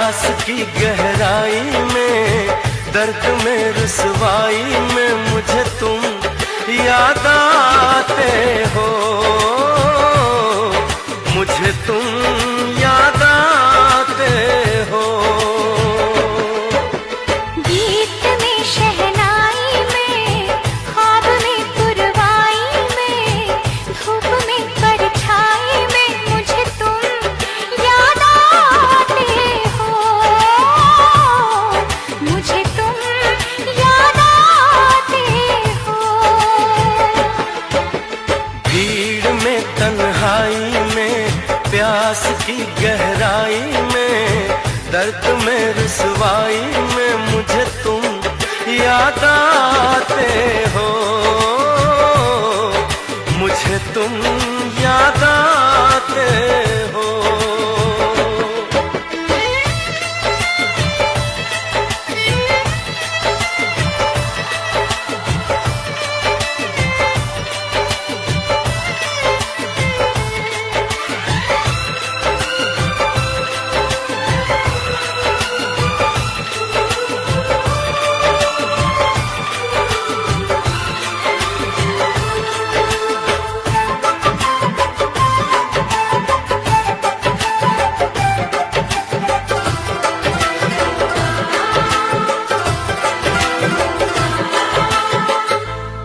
प्यास की गहराई में, दर्द में रुसवाई में मुझे तुम याद आते हो, मुझे तुम याद आते हो। गीत में शहनाई में, ख्वाब में पुरवाई में, धूप में परछाई में मुझे तुम याद आते हो, मुझे तुम याद आते हो। भीड़ में तन्हाई में, प्यास की गहराई में, दर्द में रुसवाई में मुझे तुम याद आते हो, मुझे तुम याद आते हो।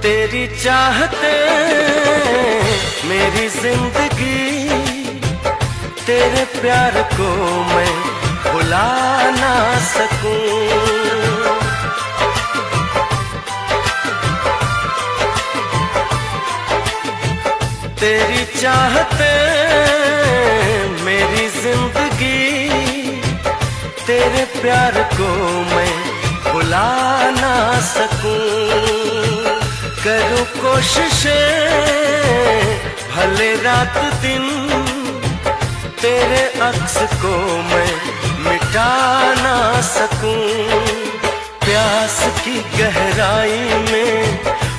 तेरी चाहते मेरी जिंदगी, तेरे प्यार को मैं भुला ना सकूं। तेरी चाहते मेरी जिंदगी, तेरे प्यार को मैं भुला ना सकूं। करूं कोशिशें भले रात दिन, तेरे अक्स को मैं मिटा ना सकूं। प्यास की गहराई में,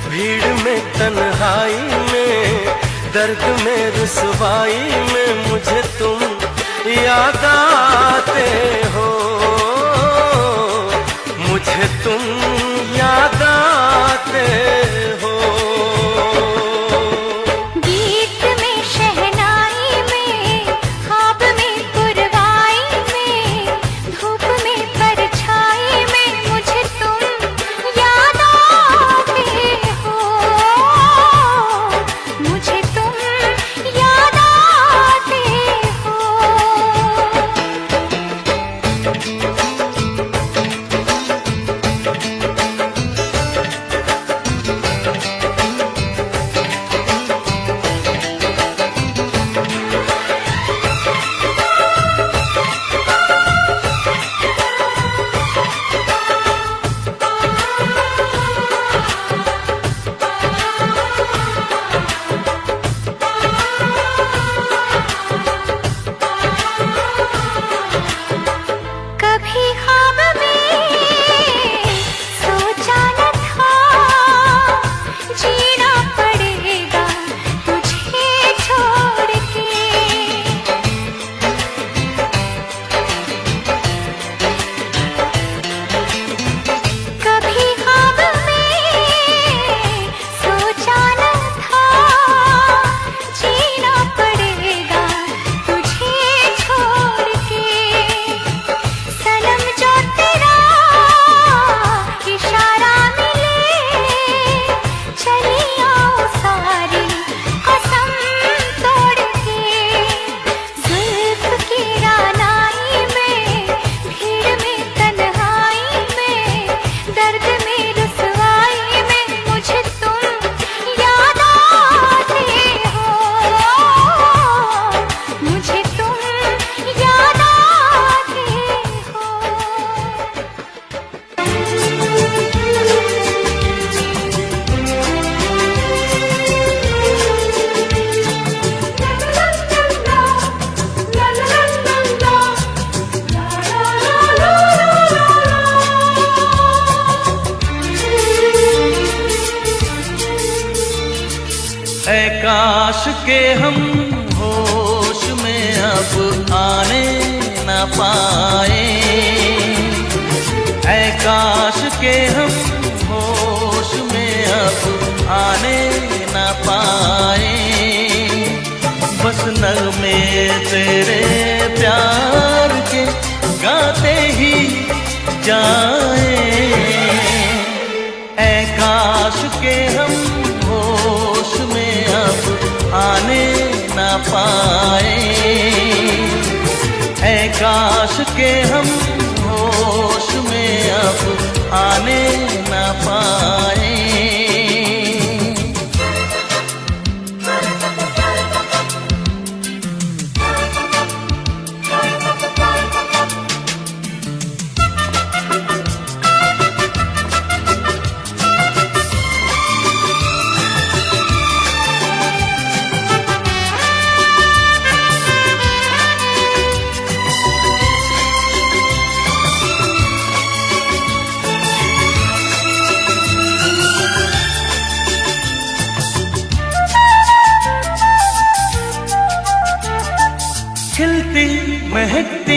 भीड़ में तन्हाई में, दर्द में रुसवाई में मुझे तुम याद आते हो, मुझे तुम याद आते हो। गीत में शहनाई में, ख्वाब में पुरवाई में, धूप में परछाई में मुझे तुम याद आते हो, मुझे तुम याद आते हो। कभी ख्वाब में सोचा न था, जीना पड़ेगा तुझे छोड़ के। कभी ख्वाब में सोचा न था, जीना पड़ेगा तुझे छोड़ के। सनम जो तेरा इशारा मिले, चली आओ सारी कसम तोड़ के। जुल्फ की रानाई में, भीड़ में तन्हाई में, दर्द में रुसवाई में मुझे तुम याद आते हो, मुझे तुम याद आते हो। ऐ काश के हम होश में अब आने न पाए, आने ना पाए, बस नगमे तेरे प्यार के गाते ही जाए। ऐ काश के हम होश में अब आने ना पाए, ऐ काश के हम होश में अब आने ना पाए। खिलती महकती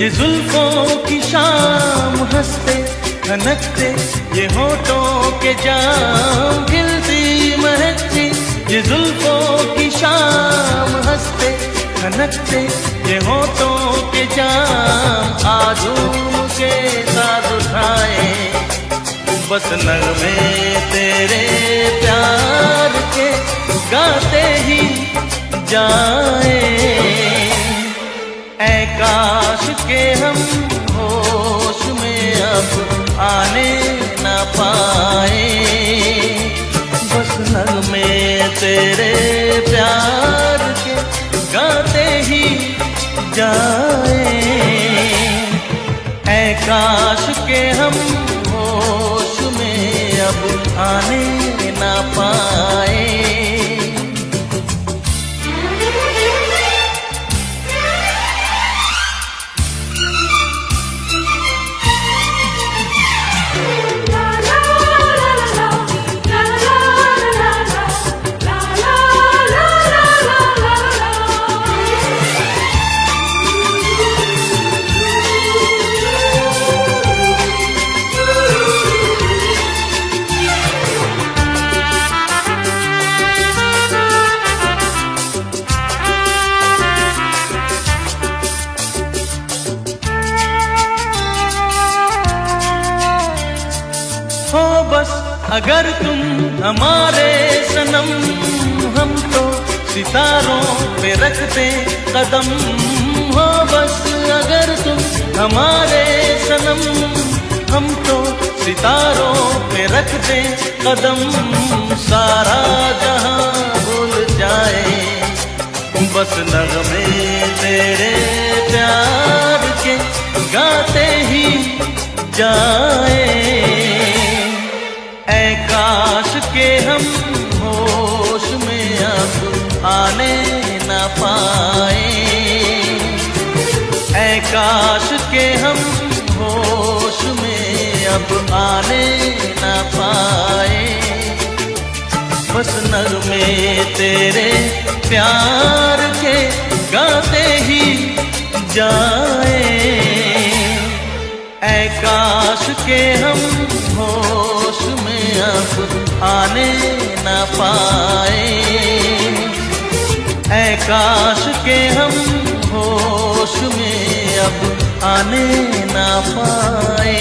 ये जुल्फों की शाम, हंसते खनकते ये होठों के जाम। खिलती महकती ये जुल्फों की शाम, हंसते खनकते ये होठों के जाम। आजूम के साथ उठाए बस नगमे तेरे प्यार के गाते ही जाए। ऐ काश के हम होश में अब आने ना पाए, बस नगमे तेरे प्यार के गाते ही जाए। ऐ काश के हम होश में अब आने ना पाए। हो बस अगर तुम हमारे सनम, हम तो सितारों पे रखते कदम। हो बस अगर तुम हमारे सनम, हम तो सितारों पे रखते कदम। सारा जहां भूल जाए बस नगमे तेरे प्यार के गाते ही जाए। ऐ काश के हम होश में अब आने ना पाए, ऐ काश के हम होश में अब आने ना पाए। बस नगमे तेरे प्यार के गाते ही जाए। ऐ काश के हम होश में अब आने ना पाए, ऐ काश के हम होश में अब आने ना पाए।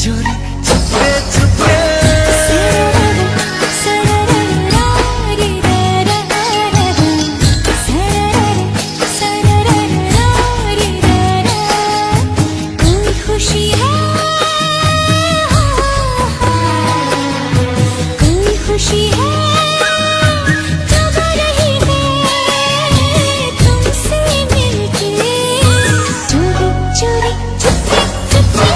चोरी छुपके छुपके। कोई खुशी है, कोई खुशी है जग रही है तुमसे मिलके, चोरी चोरी छुपके छुपके।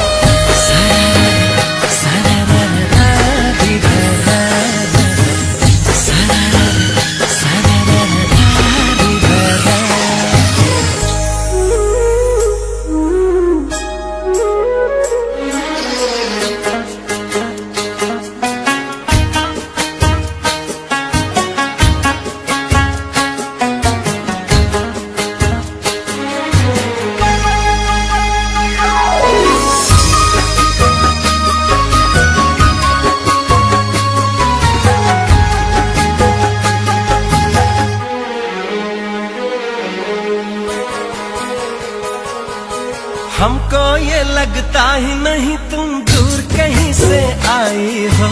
हमको ये लगता ही नहीं तुम दूर कहीं से आई हो,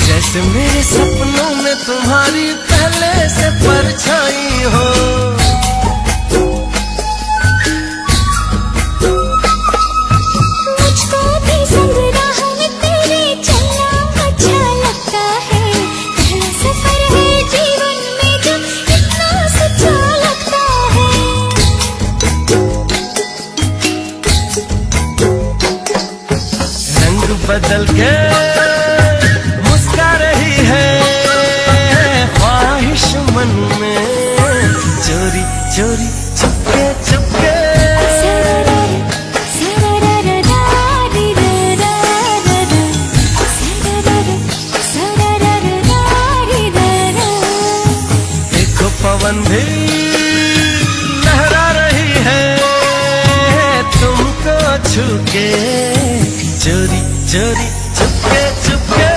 जैसे मेरे सपनों में तुम्हारी पहले से परछाई हो। मुझको भी संग राह में तेरे चलना अच्छा लगता है, पहला सफर है जीवन में जो इतना सच्चा लगता है। रंग बदल के मुस्का रही है ख्वाहिश मन में, चोरी चोरी छुपके छुपके। देखो पवन भी लहरा रही है तुमको छू के, चोरी चोरी छुपके छुपके।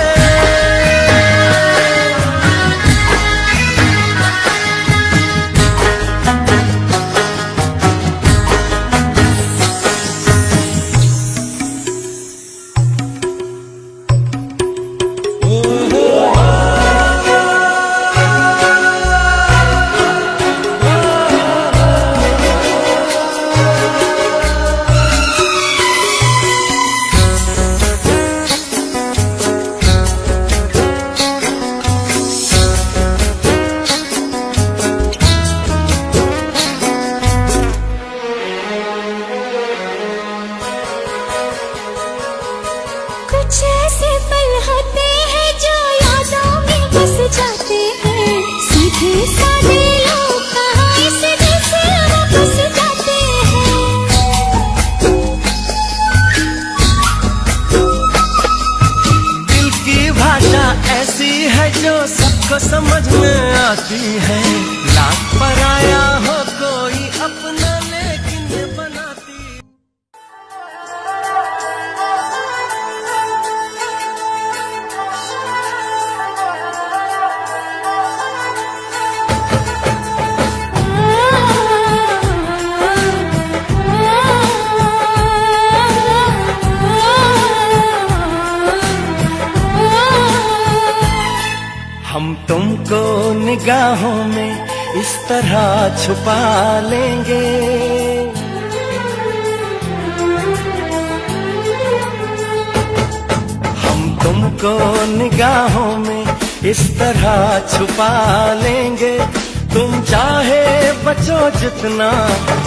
कुछ ऐसे पल होते हैं जो यादों में बस जाते हैं, सीधे साधे लोग कहाँ इस दिल से वापस जाते हैं। दिल की भाषा ऐसी है जो सबको समझ में आती है, लाख पराया हो कोई अपना लेकिन ये बनाती। हम तुमको निगाहों में इस तरह छुपा लेंगे, हम तुमको निगाहों में इस तरह छुपा लेंगे। तुम चाहे बचो जितना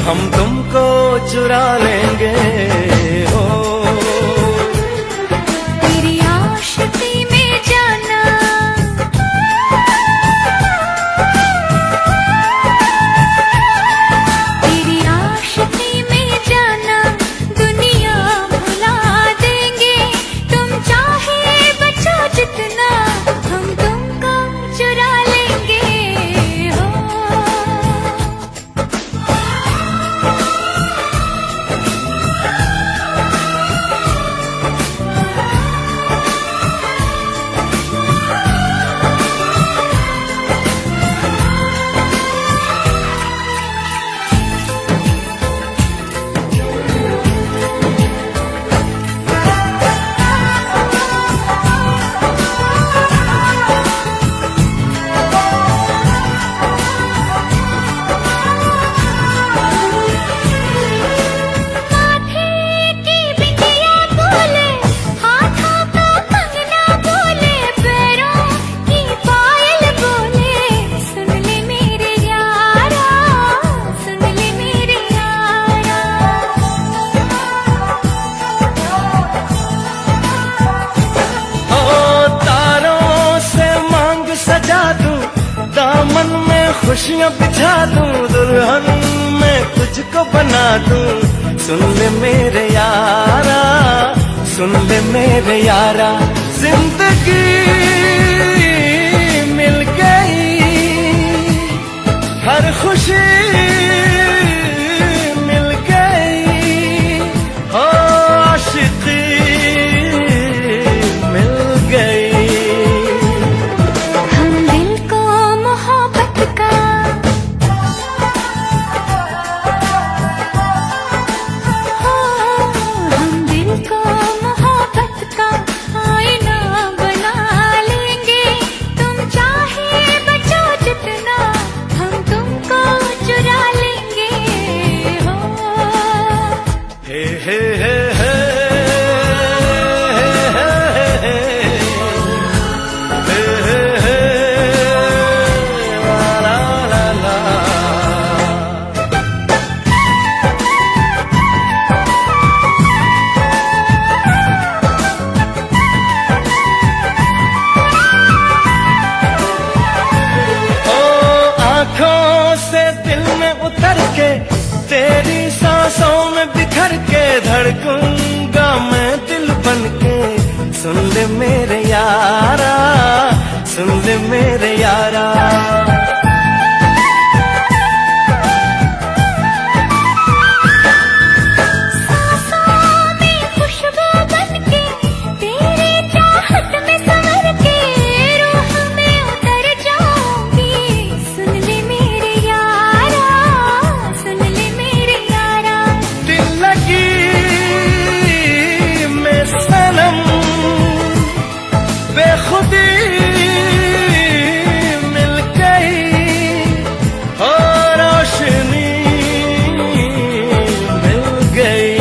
हम तुमको चुरा लेंगे। हो तेरी आशिकी में जाना, तेरी आशिकी में जाना दुनिया भुला देंगे। तुम चाहे बचो जितना हम तुमको चुरा लेंगे। हो खुशियाँ बिछा दूं, दुल्हन मैं तुझको बना दूं। सुन ले मेरे यारा, सुन ले मेरे यारा, जिंदगी मिल गई, हर खुशी मिल गई, हो आशिकी मिल गई। हम दिल को मोहब्बत का हम दिल को मोहब्बत का आईना बना लेंगे। तुम चाहे बचो जितना, हम तुमको चुरा लेंगे। हो हे हे हे हे तेरी सांसों में बिखर के धड़कूंगा मैं दिल बन के। सुन ले मेरे यारा, सुन ले मेरे यारा, बेखुदी मिल गई, हो रोशनी मिल गई।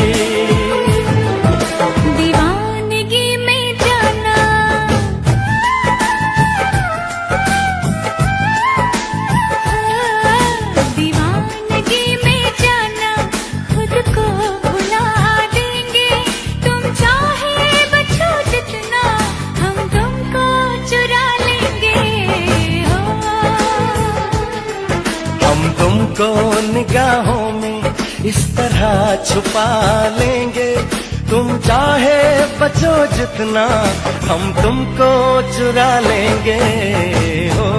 दीवानगी में जाना, दीवानगी में जाना, खुद को भुला देंगे। तुम चाहे बचो जितना, हम तुमको चुरा लेंगे। हो हम तुमको निगाहों में इस तरह छुपा लेंगे। तुम चाहे बचो जितना, हम तुमको चुरा लेंगे। हो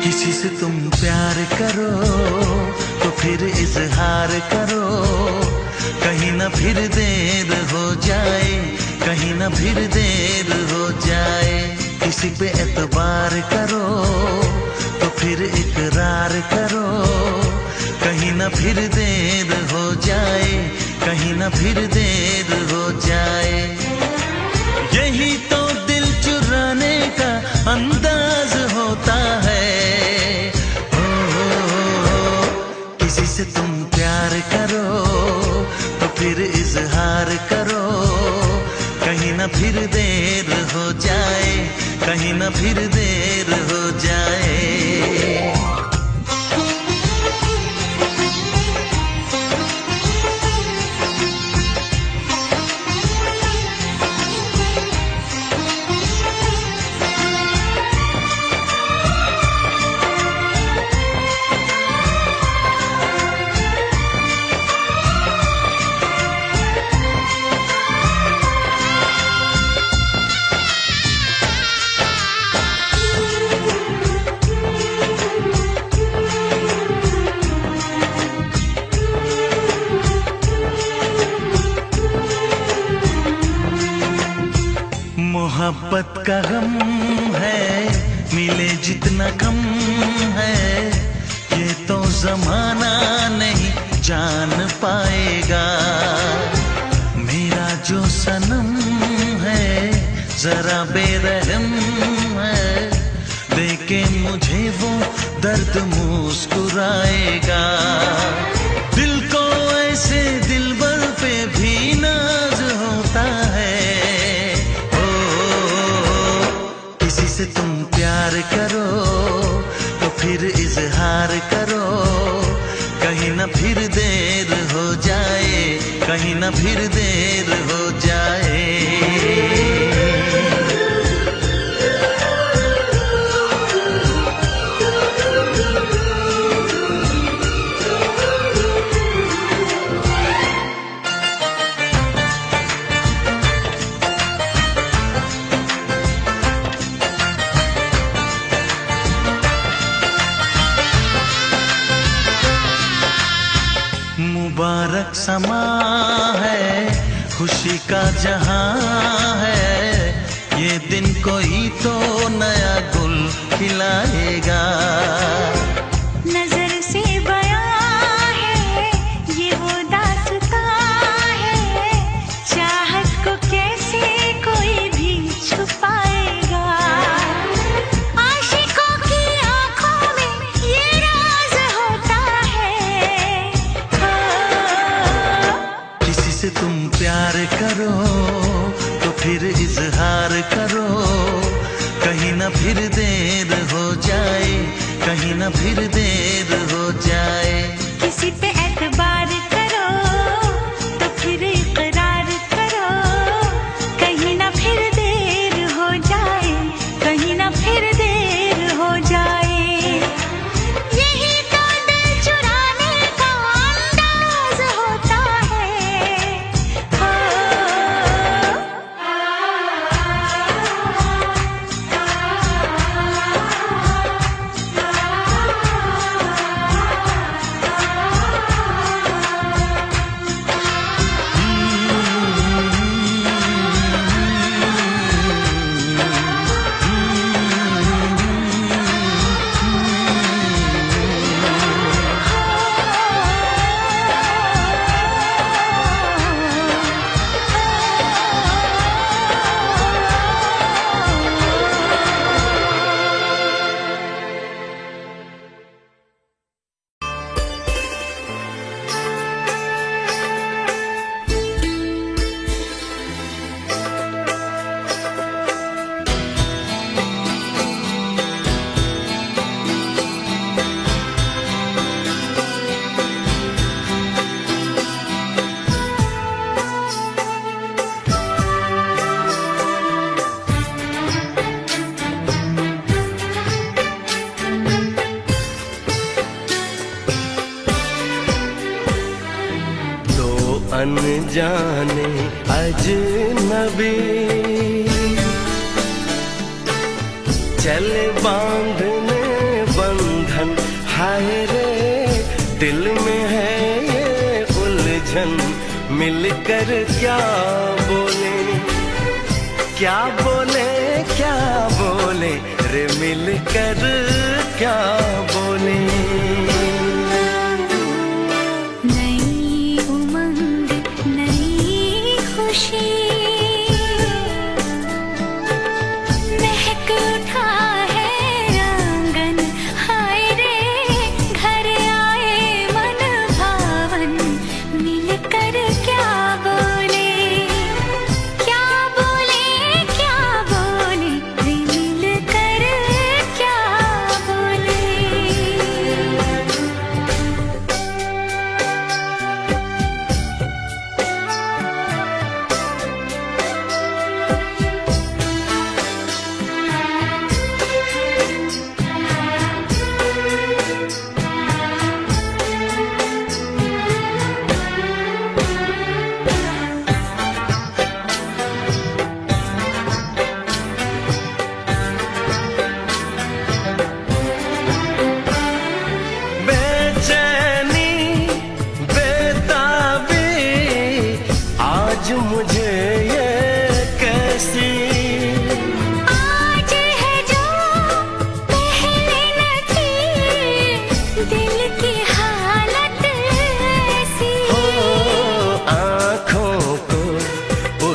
किसी से तुम प्यार करो तो फिर इजहार करो, कहीं ना फिर देर हो जाए, कहीं ना फिर देर हो जाए। किसी पे एतबार करो तो फिर इकरार करो, कहीं ना फिर देर हो जाए, कहीं ना फिर देर हो जाए। यही तो दिल चुराने का अंदाज होता है। किसी से तुम प्यार करो तो फिर इजहार करो, कहीं ना फिर देर हो जाए, कहीं ना फिर देर हो जाए। मोहब्बत का गम है मिले जितना कम है ये तो जमाना नहीं जान पाएगा। मेरा जो सनम है जरा बेरहम है, देखे मुझे वो दर्द मुस्कुराएगा। दिल को ऐसे दिलबर पे भी नाज होता है। ओ, किसी से तुम प्यार करो तो फिर इजहार करो, कहीं ना फिर देर हो जाए, कहीं ना फिर देर हो जाए। मुबारक समा है, खुशी का जहां है, ये दिन कोई तो नया गुल खिलाएगा। नजर से बयां है ये वो दास्तां है, चाहत को कैसे कोई भी छुपाएगा। आशिकों की आंखों में ये राज होता है। किसी से तुम प्यार करो तो फिर इजहार करो, कहीं ना फिर देर हो जाए, कहीं ना फिर देर हो जाए। किसी पे एतबार करो तो फिर इकरार करो, कहीं ना फिर देर हो जाए, कहीं ना फिर देर हो जाए। यही तो दिल चुराने का अंदाज होता है। अनजाने अजनबी चले बांधने बंधन, हाय रे दिल में है ये उलझन। मिलकर क्या बोले, क्या बोले, क्या बोले रे, मिलकर क्या बोले।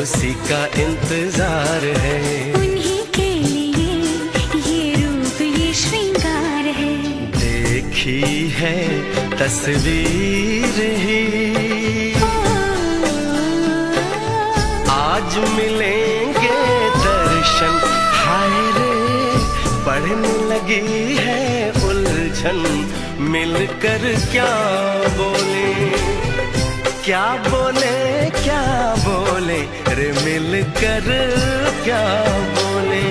उसी का इंतजार है। उन्हीं के लिए ये रूप ये श्रृंगार है। देखी है तस्वीर ही आज मिलेंगे दर्शन। हाय रे बढ़ने लगी है उलझन, मिलकर क्या बोले, क्या बोले, क्या बोले रे मिलकर क्या बोले।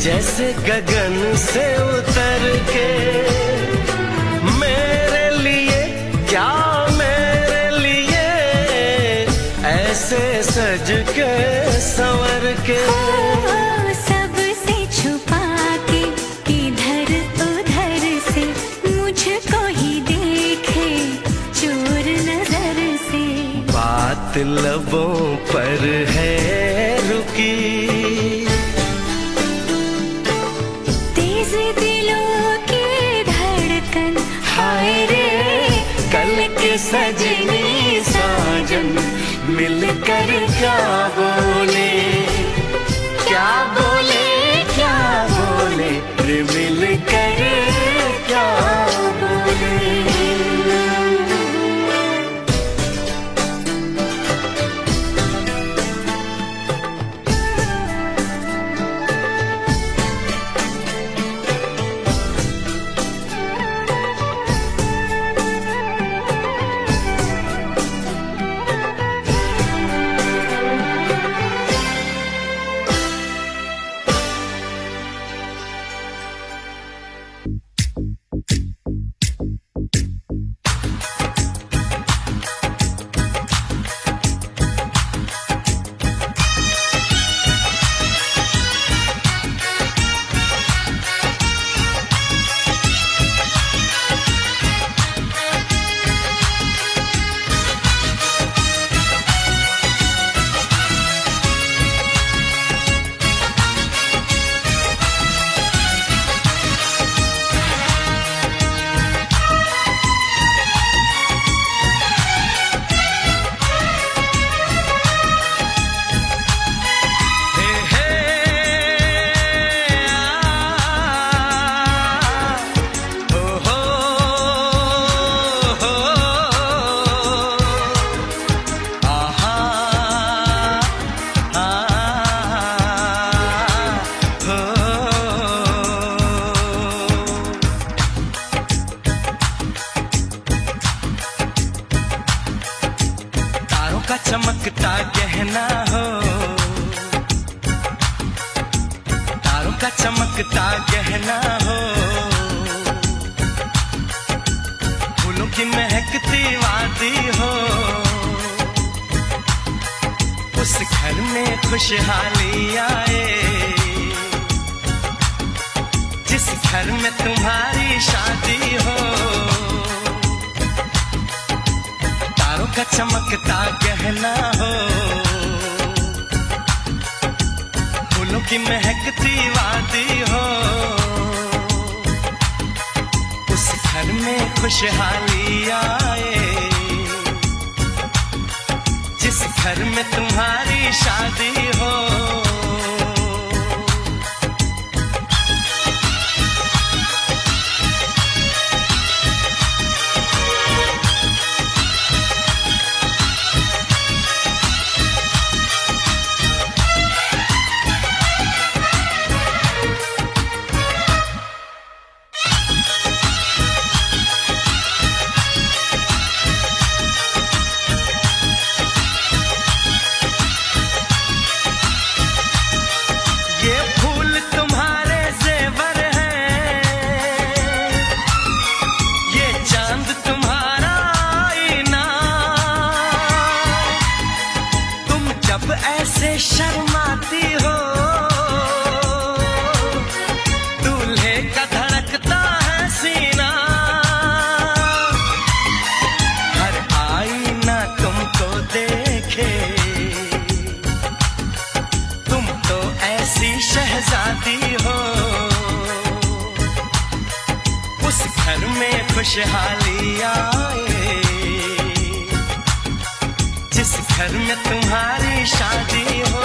जैसे गगन से उतर के मेरे लिए, क्या मेरे लिए ऐसे सज के संवर के। सबसे छुपा के इधर उधर से मुझको ही देखे चोर नजर से। बात लबों पर है रुकी, दिलों की धड़कन। हाय रे कल के सजनी साजन मिलकर क्या बोले, क्या बोले, क्या बोले रे मिलकर क्या बोले। का चमकता गहना हो, तारों का चमकता गहना हो, फूलों की महकती वादी हो। उस घर में खुशहाली आए जिस घर में तुम्हारी शादी हो। तारों का चमकता गहना हो, फूलों की महकती वादी हो। उस घर में खुशहाली आए जिस घर में तुम्हारी शादी हो। खुशहाली आए, जिस घर में तुम्हारी शादी हो।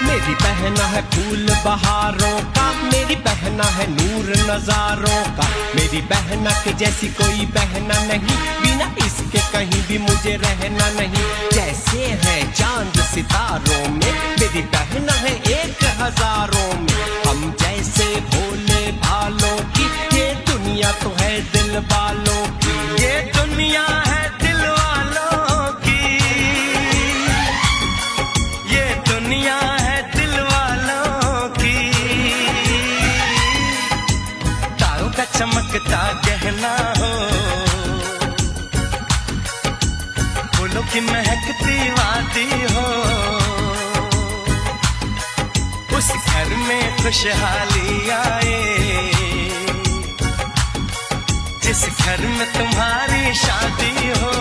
मेरी बहना है फूल बहारों का, मेरी बहना है नूर नजारों का, मेरी बहना के जैसी कोई बहना नहीं, बिना इसके कहीं भी मुझे रहना नहीं। जैसे है चांद सितारों में, मेरी बहना है 1000 में, हम जैसे भोले भालों की, ये दुनिया तो है दिल वालों की, ये दुनिया है दिल वालों की, ये दुनिया है दिल वालों की। तारों का चमकता गहना हो, फूलों की महकती वादी हो, उस घर में खुशहाली आए, जिस घर में तुम्हारी शादी हो।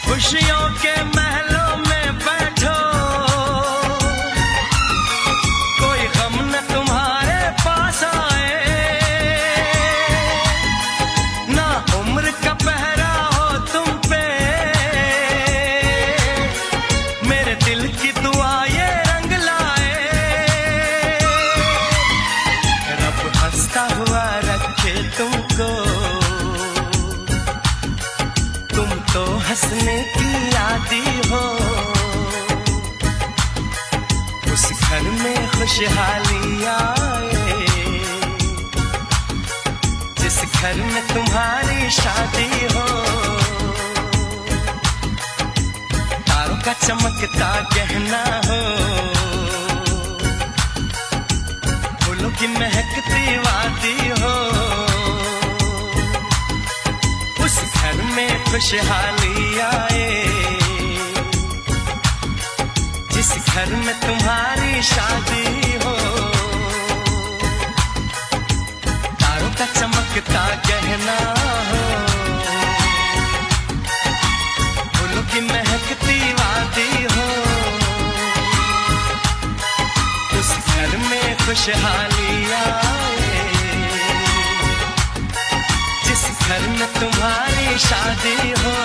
खुशियों के महलों में बैठो, कोई गम न तुम्हारे पास आए, ना उम्र का पहरा हो तुम पे, मेरे दिल की दुआ ये रंग लाए, रब हंसता हुआ रखे तुमको, तुम तो हंसने की आदी हो, उस घर में खुशहाली आए, जिस घर में तुम्हारी शादी हो। तारों का चमकता गहना हो, फूलों की महकती वादी हो, उस घर में खुशहाली आए, जिस घर में तुम्हारी शादी हो। तारों का चमकता गहना हो, फूलों की महकती वादी हो, उस घर में खुशहाली आए, जिस घर में तुम्हारी शादी हो।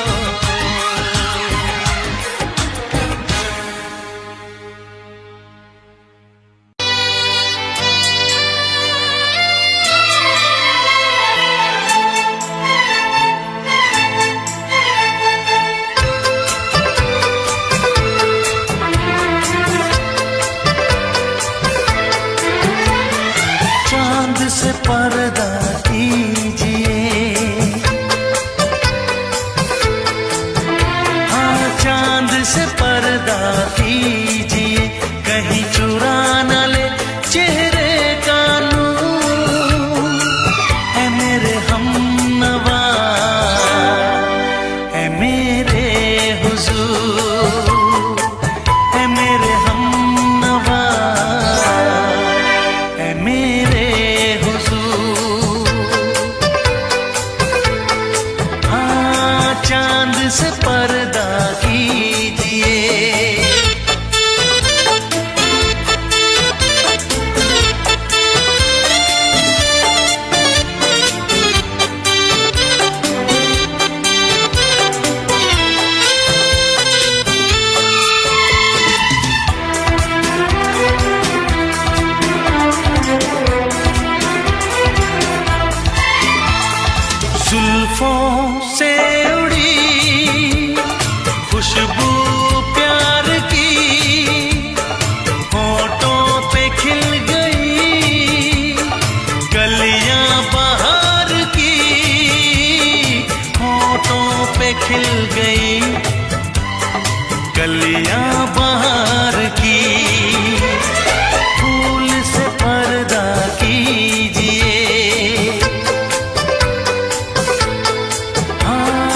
चांद से पर्दा कीजिए, हाँ चांद से पर्दा कीजिए, कहीं चुरा न ले चेहरे का नूर, है मेरे हमनवा, है मेरे हुजूर, है मेरे हमनवा, है मेरे हुजूर। हाँ चांद से पर्दा कीजिए, जुल्फों से उड़ी खुशबू प्यार की, होठों पे खिल गई कलियां बहार की, होठों पे खिल गई कलियां बहार की। फूल से पर्दा कीजिए, हाँ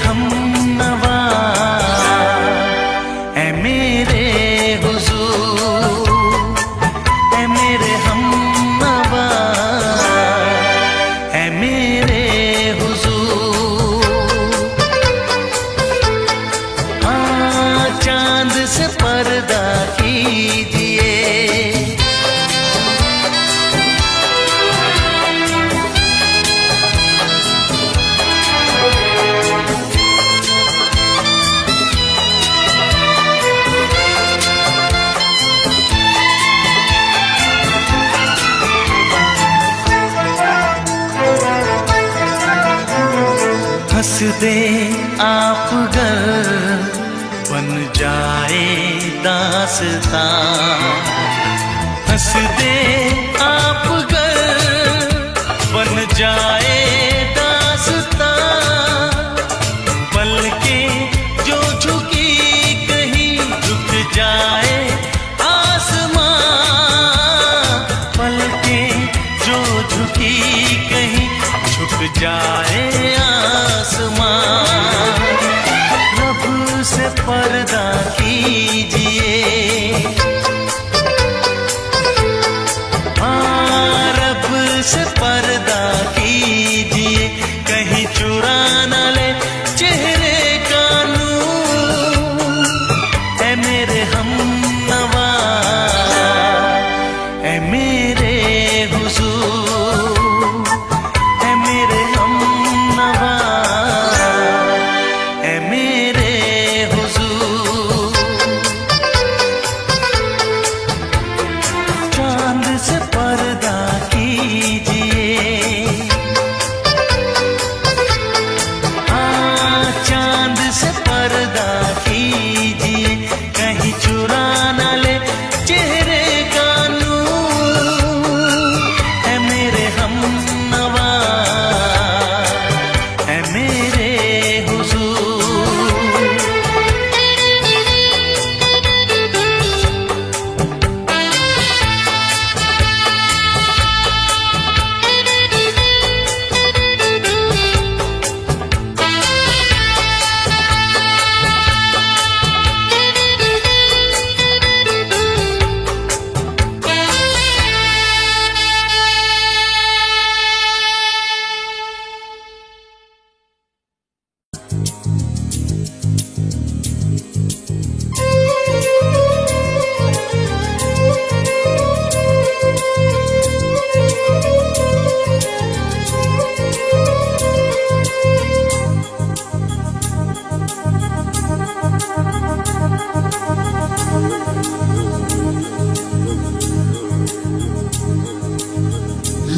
हमनवा, ऐ मेरे हुजूर, ऐ मेरे हमनवा, ऐ मेरे हुजूर। हाँ, चांद से पर्दा कीजिए, हंस दे आप गर बन जाए दास्तां, हंस दे आप गर बन जाए दास्तां। पलके जो झुकी कहीं झुक जाए आसमां, पलके जो झुकी कहीं झुक जाए आसमां। रब से पर्दा कीजिए, हाँ, रब से पर्दा कीजिए, कहीं चुरा न ले चेहरे का नूर। ऐ मेरे हमनवा, ऐ मेरे हुजूर, ऐ मेरे हमनवा, ऐ मेरे हुजूर। चांद से पर्दा कीजिए, हाँ, चांद से पर्दा कीजिए, कहीं चुरा न ले चेहरे का नूर। ऐ मेरे हमनवा, ऐ मेरे हुजूर।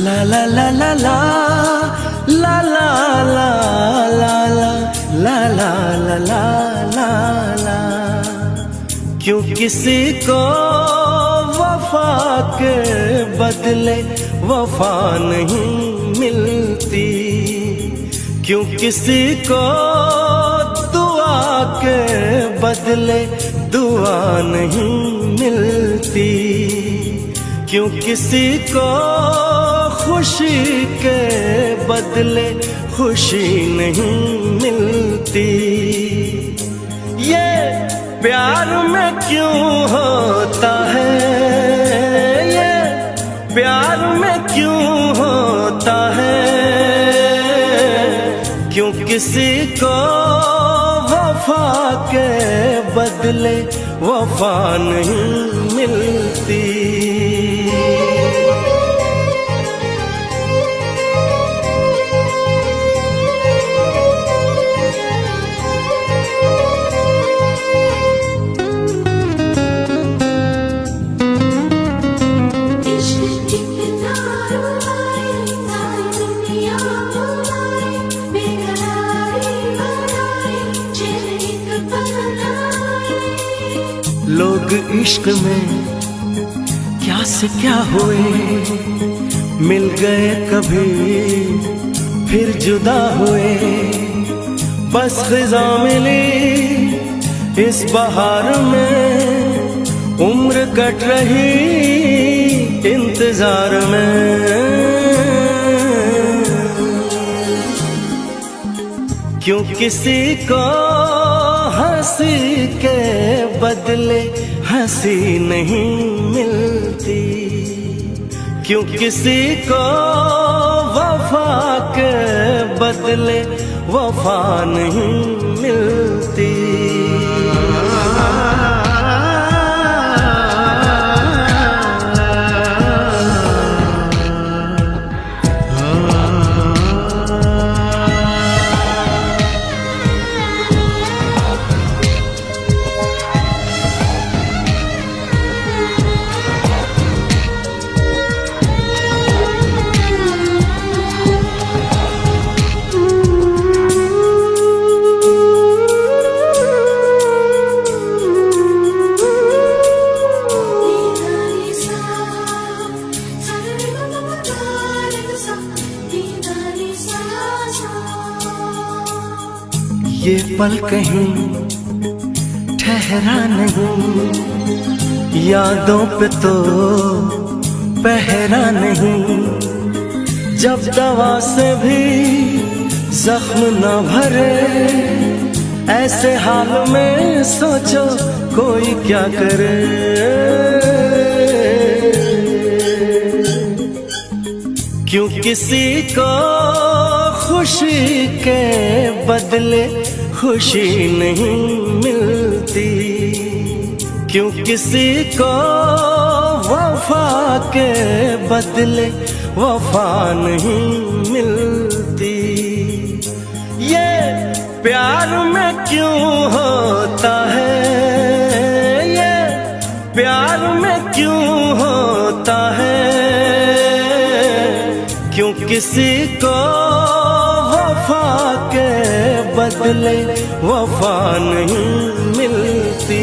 ला ला ला ला ला ला ला ला ला ला ला ला ला ला ला। क्यों किसी को वफा के बदले वफा नहीं मिलती, क्यों किसी को दुआ के बदले दुआ नहीं मिलती, क्यों किसी को खुशी के बदले खुशी नहीं मिलती। ये प्यार में क्यों होता है, ये प्यार में क्यों होता है, क्यों किसी को वफा के बदले वफा नहीं मिलती। लोग इश्क में क्या से क्या हुए, मिल गए कभी फिर जुदा हुए। बस खिज़ा मिली इस बहार में, उम्र कट रही इंतजार में। क्यों किसी को हंसी के बदले हंसी नहीं मिलती, क्यों किसी को वफा के बदले वफा नहीं मिलती। ये पल कहीं ठहरा नहीं, यादों पे तो पहरा नहीं, जब दवा से भी जख्म न भरे, ऐसे हाल में सोचो कोई क्या करे। क्यों किसी को खुशी के बदले खुशी नहीं मिलती, क्यों किसी को वफा के बदले वफा नहीं मिलती। ये प्यार में क्यों होता है, ये प्यार में क्यों होता है, क्यों किसी को वफा के बदले वफा नहीं मिलती।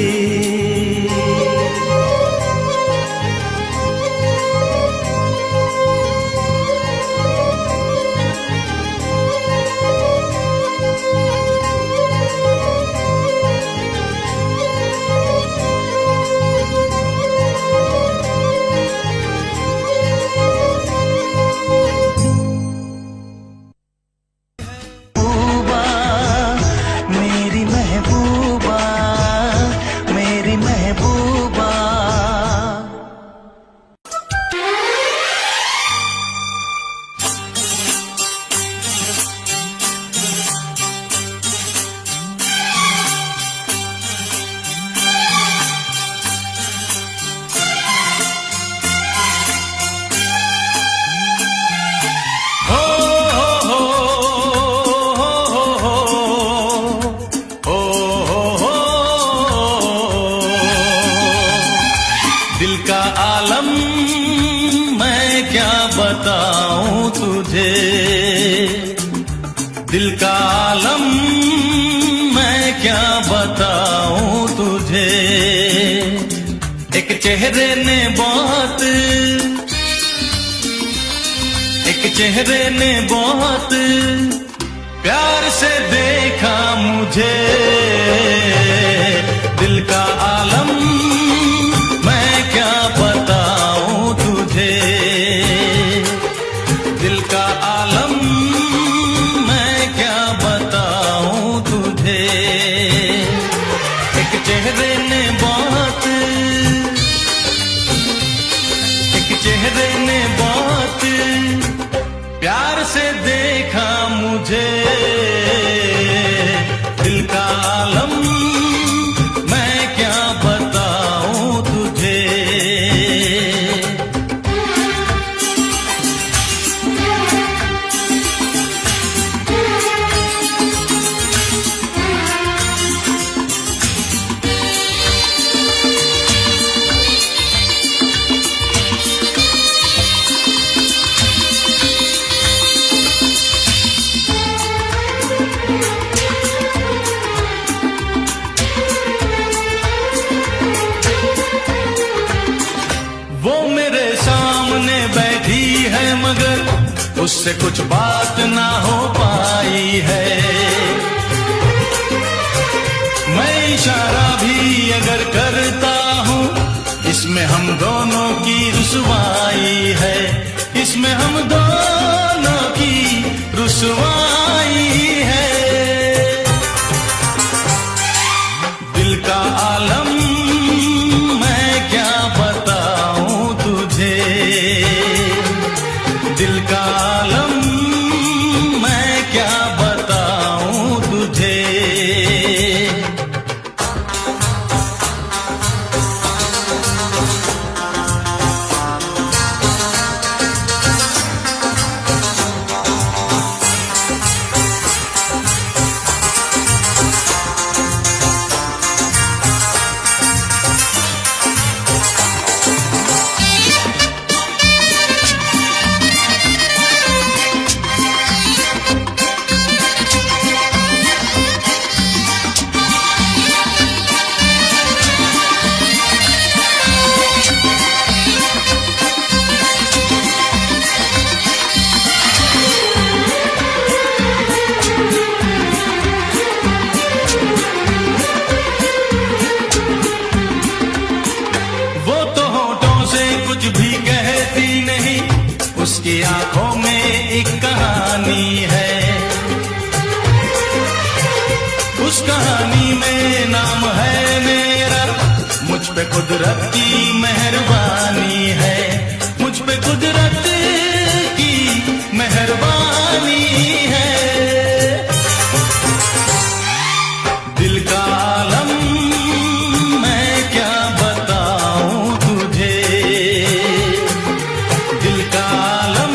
दिल का आलम मैं क्या बताऊं तुझे, दिल का आलम मैं क्या बताऊं तुझे। एक चेहरे ने बहुत, एक चेहरे ने बहुत प्यार से देखा मुझे। दिल का आलम मैं क्या बताऊं तुझे, दिल का आलम मैं क्या बताऊं तुझे। एक चेहरे ने बहुत, एक चेहरे ने बहुत प्यार से देखा मुझे। दिल का आलम मैं क्या बताऊं तुझे। वो मेरे सामने बैठी है मगर उससे कुछ बात ना हो पाई है। मैं इशारा भी अगर करता हूँ इसमें हम दोनों की रुसवाई है, इसमें हम दोनों की रुसवाई है। कहानी में नाम है मेरा, मुझ पे कुदरत की मेहरबानी है, मुझ पे कुदरत की मेहरबानी है। दिल का आलम मैं क्या बताऊं तुझे, दिल का आलम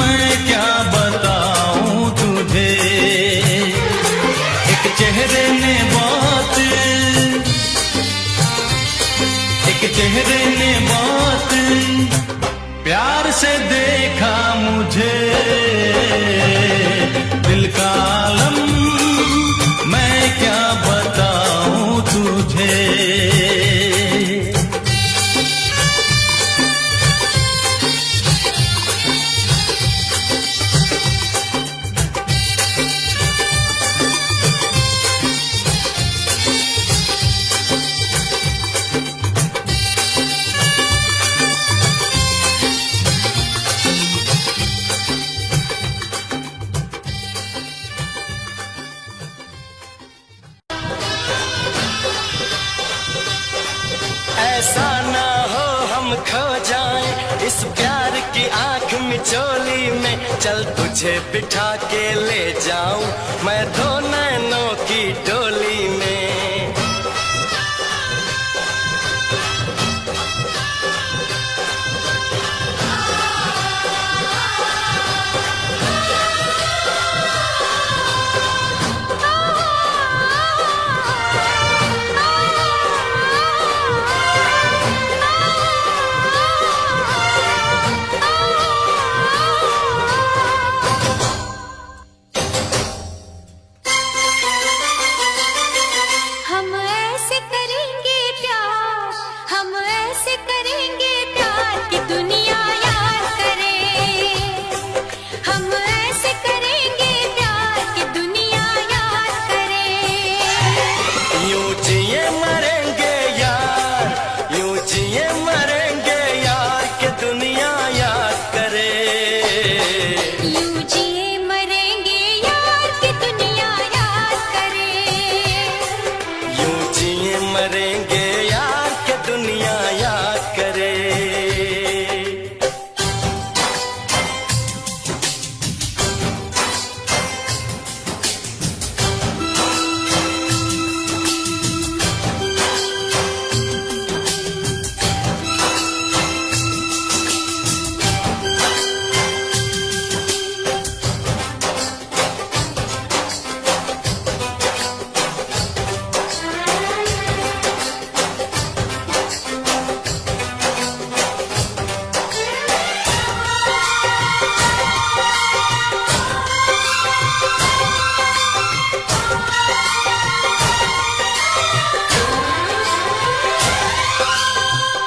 मैं क्या बताऊं तुझे। एक चेहरे ने बहुत, एक चेहरे ने बहुत प्यार से देखा मुझे। दिल का आलम मैं क्या बताऊं तुझे। ऐसा ना हो हम खो जाएं इस प्यार की आंख मिचोली में, चल तुझे बिठा के ले जाऊं मैं दो नैनों की डोली में। हम ऐसे करेंगे प्यार, हम ऐसे करेंगे प्यार कि दुनिया याद करे। हम ऐसे करेंगे प्यार कि दुनिया याद करे। यूं जिए मरेंगे यार, यूं जिए मरेंगे यार कि दुनिया याद करे। यूं जिए मरेंगे यार कि दुनिया याद करे। यूं जिए मरेंगे यार कि दुनिया याद करे।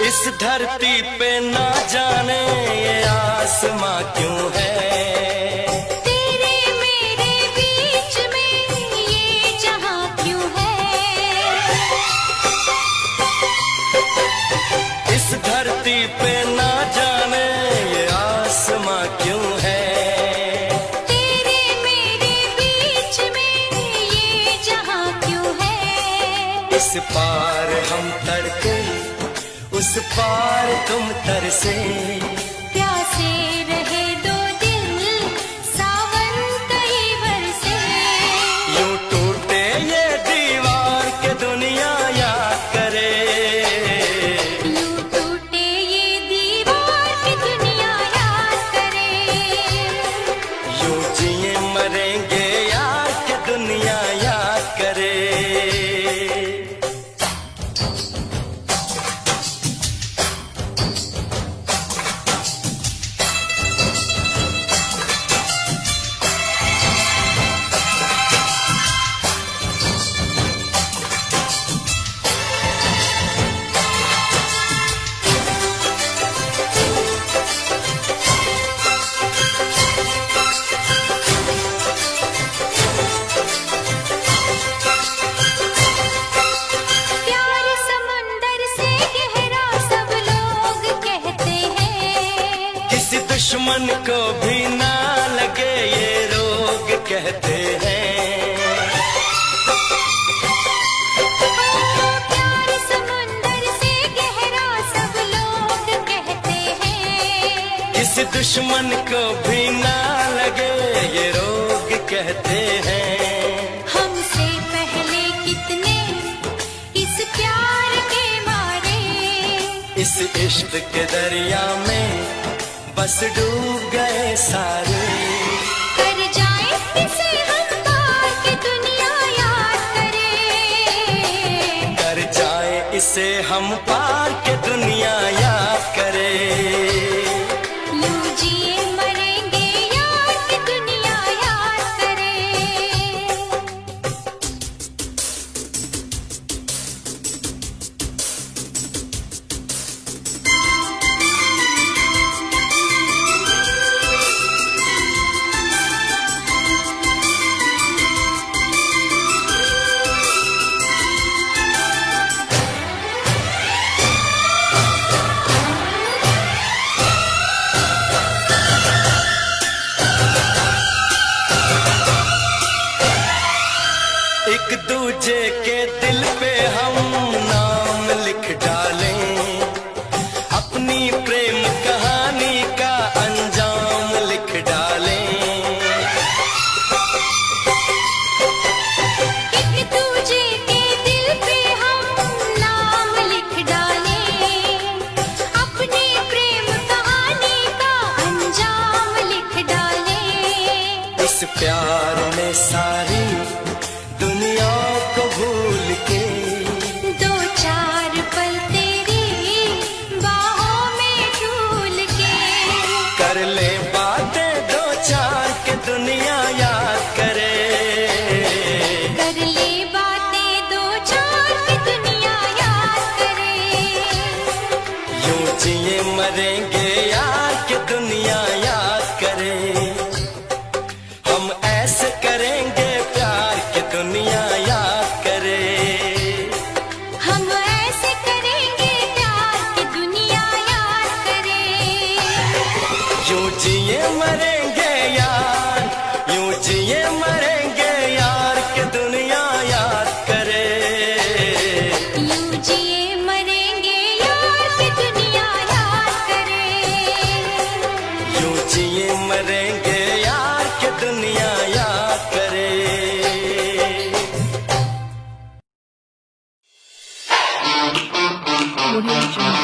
इस धरती पे ना जाने ये आसमां क्यों है, तेरे मेरे बीच में ये जहां क्यों है। इस धरती पे ना जाने ये आसमां क्यों है। तेरे मेरे बीच में ये जहां क्यों है। इस पार हम तड़के, उस पार तुम तरसे, प्यासे रहे दो दिल सावन कई बरसे। यूं टूटे ये दीवार के दुनिया याद करे। यूं टूटे ये दीवार की दुनिया याद करे। यूं जिए मरेंगे यार कि दुनिया याद करे। दुश्मन को भी ना लगे ये रोग कहते हैं। दुश्मन को भी ना लगे ये रोग कहते हैं। हमसे पहले कितने इस प्यार के मारे, इस इश्क के दरिया में बस डूब गए सारे। कर जाए इसे हम पार के दुनिया याद करे, कर जाए इसे हम पार के दुनिया याद करे। यूं जिए मरेंगे यार के दुनिया याद करे। एक दूजे के दिल पे हम नाम लिख डालें, अपनी प्रेम कहानी का अंजाम लिख डालें। एक दूजे के दिल पे हम नाम लिख डालें, अपनी प्रेम कहानी का अंजाम लिख डालें। इस प्यार में सारी दुनिया को भूल के दो चार पल तेरी बाहों में झूल के, कर ले बातें दो चार के दुनिया याद करे। कर ले बातें दो चार की दुनिया याद करे। यूं जिए मरेंगे यार के दुनिया याद करे। हम ऐसे करेंगे प्यार के दुनिया याद करे। हम ऐसे करेंगे प्यार की दुनिया याद करे। यूं जिए मरेंगे यार, यूं जिए मरेंगे यार के दुनिया याद करे। यूं जिए मरेंगे यार की दुनिया याद करे। यूं जिए मरेंगे यार के दुनिया याद करे। Audio Jungle.